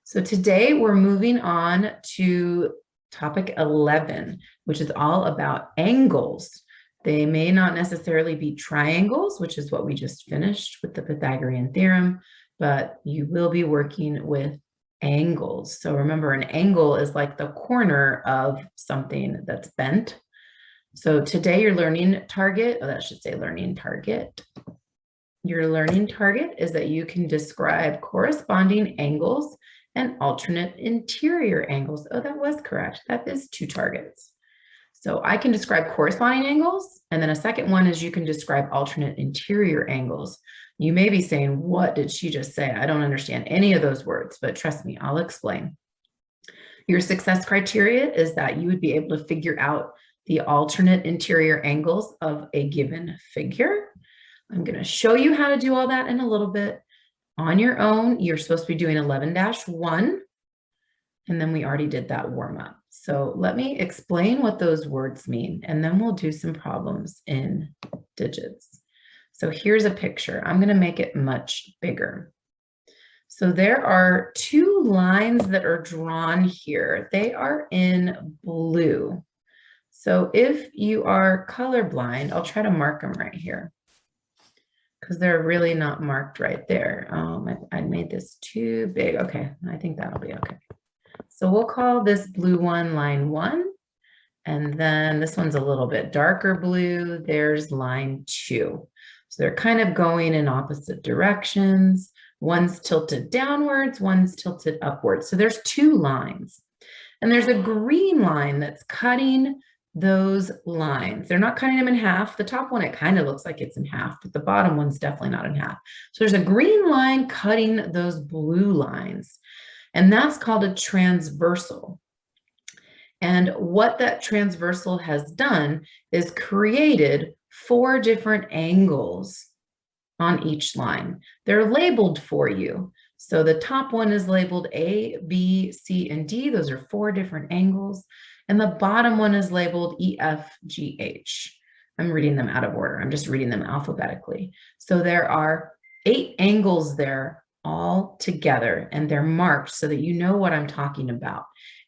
So today we're moving on to topic 11, which is all about angles. They may not necessarily be triangles, which is what we just finished with the Pythagorean theorem, but you will be working with angles. So remember, an angle is like the corner of something that's bent. So today your learning target, that should say learning target. Your learning target is that you can describe corresponding angles and alternate interior angles. Oh, that was correct. That is two targets. So I can describe corresponding angles, and then a second one is you can describe alternate interior angles. You may be saying, what did she just say? I don't understand any of those words, but trust me, I'll explain. Your success criteria is that you would be able to figure out the alternate interior angles of a given figure. I'm going to show you how to do all that in a little bit. On your own, you're supposed to be doing 11-1, and then we already did that warm up. So let me explain what those words mean, and then we'll do some problems in digits. So here's a picture. I'm going to make it much bigger. So there are two lines that are drawn here. They are in blue. So if you are colorblind, I'll try to mark them right here, because they're really not marked right there. I made this too big. Okay, I think that'll be okay. So we'll call this blue one line 1. And then this one's a little bit darker blue. There's line 2. So they're kind of going in opposite directions. One's tilted downwards, one's tilted upwards. So there's two lines. And there's a green line that's cutting those lines. They're not cutting them in half. The top one, it kind of looks like it's in half, but the bottom one's definitely not in half. So there's a green line cutting those blue lines, and that's called a transversal. And what that transversal has done is created 4 different angles on each line. They're labeled for you. So the top one is labeled A, B, C, and D. Those are 4 different angles. And the bottom one is labeled E, F, G, H. I'm reading them out of order. I'm just reading them alphabetically. So there are 8 angles there all together, and they're marked so that you know what I'm talking about.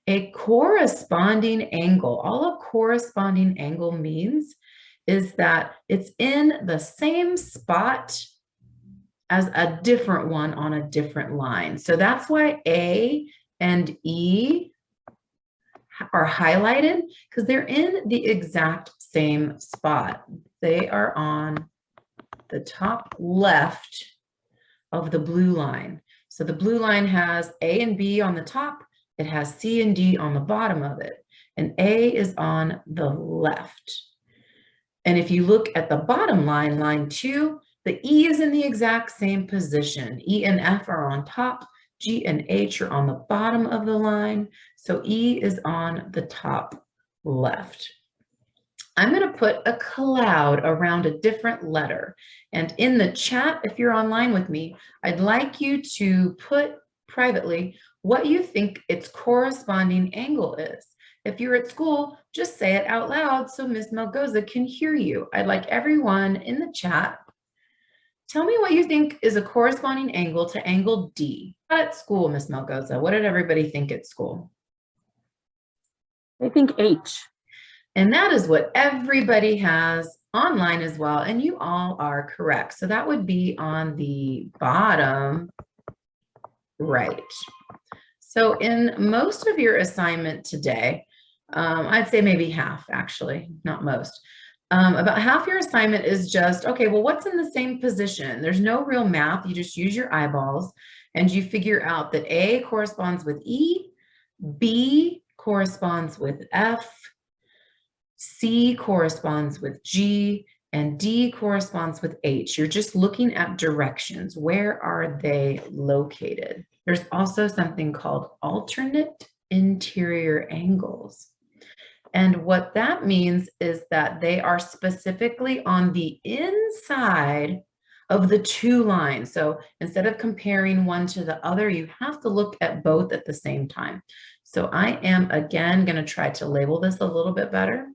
A corresponding angle, all a corresponding angle means is that it's in the same spot as a different one on a different line. So that's why A and E are highlighted, because they're in the exact same spot. They are on the top left of the blue line. So the blue line has A and B on the top. It has C and D on the bottom of it. And A is on the left. And if you look at the bottom line, line 2, the E is in the exact same position. E and F are on top. G and H are on the bottom of the line. So E is on the top left. I'm going to put a cloud around a different letter. And in the chat, if you're online with me, I'd like you to put privately what you think its corresponding angle is. If you're at school, just say it out loud so Ms. Melgoza can hear you. I'd like everyone in the chat, tell me what you think is a corresponding angle to angle D. Not at school, Ms. Melgoza. What did everybody think at school? I think H. And that is what everybody has online as well. And you all are correct. So that would be on the bottom right. So in most of your assignment today, I'd say maybe half, actually, not most. About half your assignment is just, okay, well, what's in the same position? There's no real math. You just use your eyeballs and you figure out that A corresponds with E, B corresponds with F, C corresponds with G, and D corresponds with H. You're just looking at directions. Where are they located? There's also something called alternate interior angles. And what that means is that they are specifically on the inside of the 2 lines. So instead of comparing one to the other, you have to look at both at the same time. So I am, again, going to try to label this a little bit better.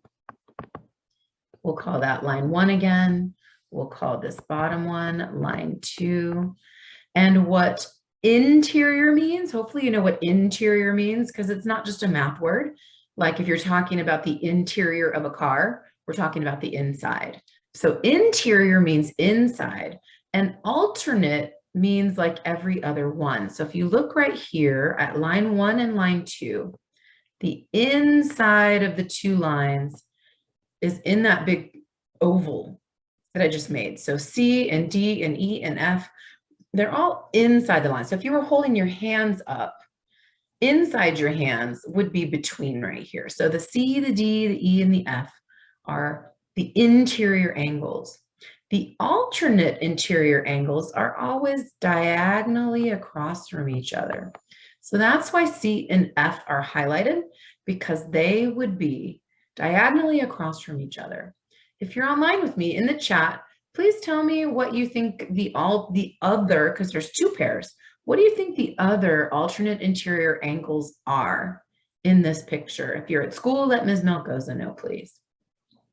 We'll call that line 1 again. We'll call this bottom one line 2. And what interior means. Hopefully you know what interior means, because it's not just a math word. Like if you're talking about the interior of a car, we're talking about the inside. So interior means inside, and alternate means like every other one. So if you look right here at line 1 and line 2, the inside of the two lines is in that big oval that I just made. So C and D and E and F, they're all inside the line. So if you were holding your hands up, inside your hands would be between right here. So the C, the D, the E, and the F are the interior angles. The alternate interior angles are always diagonally across from each other. So that's why C and F are highlighted, because they would be diagonally across from each other. If you're online with me in the chat, please tell me what you think the other, because there's two pairs. What do you think the other alternate interior angles are in this picture? If you're at school, let Ms. Melgoza know, please.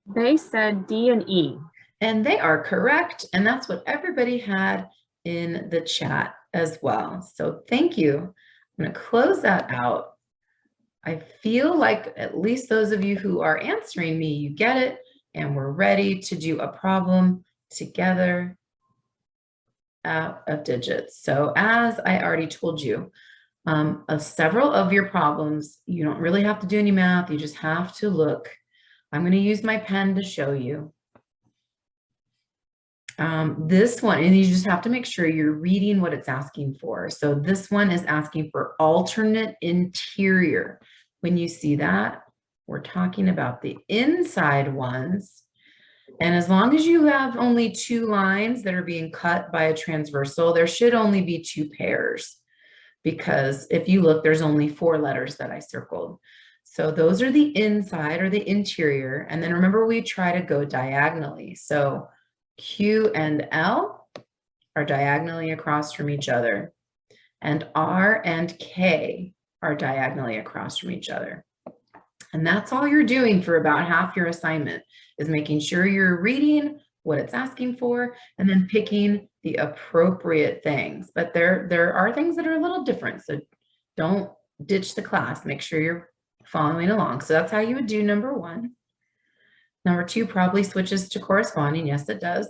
They said D and E. And they are correct. And that's what everybody had in the chat as well. So thank you. I'm going to close that out. I feel like at least those of you who are answering me, you get it. And we're ready to do a problem together out of digits. So as I already told you, several of your problems, you don't really have to do any math. You just have to look. I'm going to use my pen to show you. This one, and you just have to make sure you're reading what it's asking for. So this one is asking for alternate interior. When you see that, we're talking about the inside ones. And as long as you have only two lines that are being cut by a transversal, there should only be two pairs, because if you look, there's only 4 letters that I circled. So those are the inside or the interior. And then remember, we try to go diagonally. So Q and L are diagonally across from each other, and R and K are diagonally across from each other. And that's all you're doing for about half your assignment, is making sure you're reading what it's asking for and then picking the appropriate things. But there are things that are a little different, so don't ditch the class. Make sure you're following along. So that's how you would do number 1. Number 2 probably switches to corresponding. Yes, it does.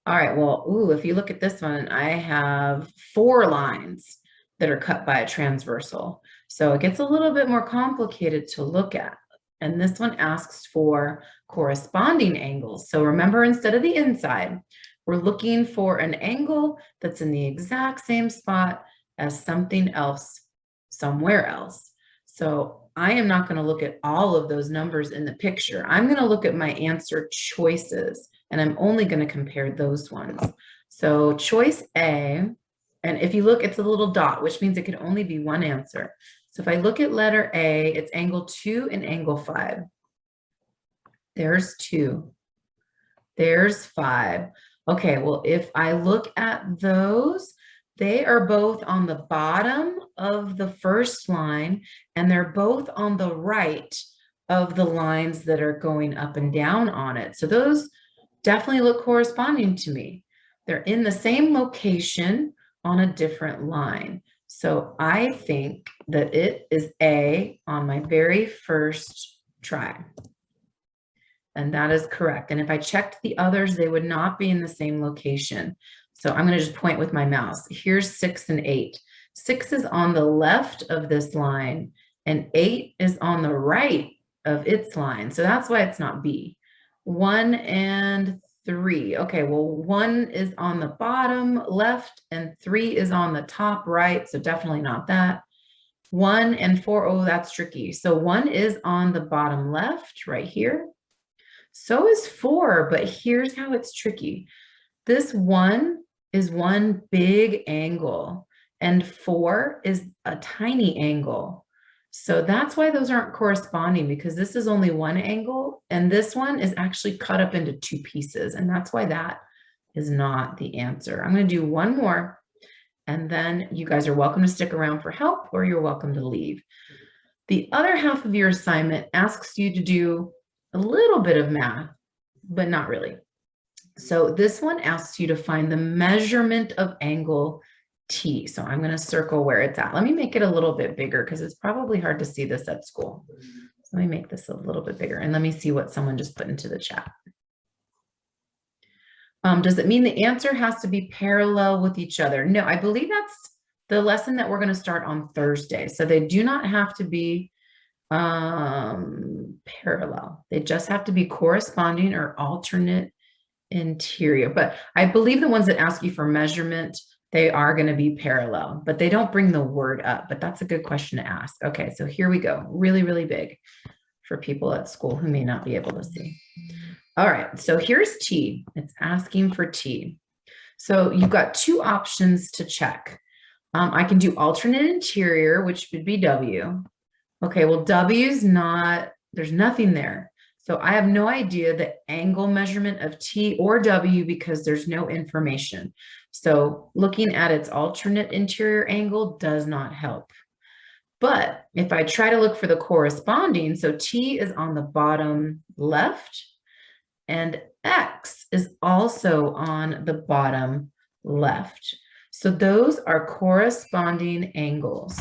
All right, well, if you look at this one, I have 4 lines that are cut by a transversal. So it gets a little bit more complicated to look at. And this one asks for corresponding angles. So remember, instead of the inside, we're looking for an angle that's in the exact same spot as something else somewhere else. So I am not going to look at all of those numbers in the picture. I'm going to look at my answer choices, and I'm only going to compare those ones. So choice A, and if you look, it's a little dot, which means it could only be one answer. So if I look at letter A, it's angle 2 and angle 5. There's 2. There's 5. Okay, well, if I look at those, they are both on the bottom of the first line, and they're both on the right of the lines that are going up and down on it. So those definitely look corresponding to me. They're in the same location on a different line. So I think that it is A on my very first try. And that is correct. And if I checked the others, they would not be in the same location. So I'm going to just point with my mouse. Here's 6 and 8. 6 is on the left of this line, and 8 is on the right of its line. So that's why it's not B. 1 and 3. Okay, well, 1 is on the bottom left, and 3 is on the top right. So definitely not that. 1 and 4, oh, that's tricky. So 1 is on the bottom left right here. So is 4, but here's how it's tricky. This 1 is one big angle, and 4 is a tiny angle. So that's why those aren't corresponding, because this is only one angle, and this one is actually cut up into 2 pieces, and that's why that is not the answer. I'm going to do one more, and then you guys are welcome to stick around for help, or you're welcome to leave. The other half of your assignment asks you to do a little bit of math, but not really. So this one asks you to find the measurement of angle T. So I'm going to circle where it's at. Let me make it a little bit bigger because it's probably hard to see this at school. So let me make this a little bit bigger and let me see what someone just put into the chat. Does it mean the answer has to be parallel with each other? No, I believe that's the lesson that we're going to start on Thursday. So they do not have to be parallel. They just have to be corresponding or alternate interior. But I believe the ones that ask you for measurement, they are going to be parallel, but they don't bring the word up. But that's a good question to ask. Okay, so here we go. Really, really big for people at school who may not be able to see. All right, so here's T. It's asking for T. So you've got two options to check. I can do alternate interior, which would be W. Okay, well, W's not, there's nothing there. So I have no idea the angle measurement of T or W because there's no information. So looking at its alternate interior angle does not help. But if I try to look for the corresponding, so T is on the bottom left and X is also on the bottom left. So those are corresponding angles.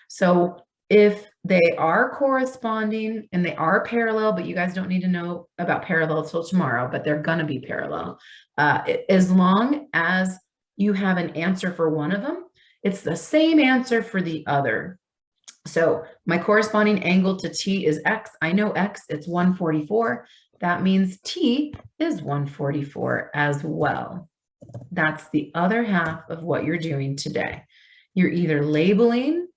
So if they are corresponding and they are parallel, but you guys don't need to know about parallel till tomorrow, but they're going to be parallel. As long as you have an answer for one of them, it's the same answer for the other. So my corresponding angle to T is X. I know X, it's 144. That means T is 144 as well. That's the other half of what you're doing today. You're either labeling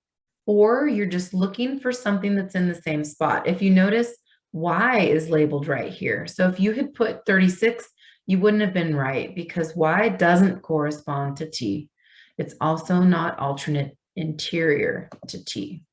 or you're just looking for something that's in the same spot. If you notice, Y is labeled right here. So if you had put 36, you wouldn't have been right because Y doesn't correspond to T. It's also not alternate interior to T.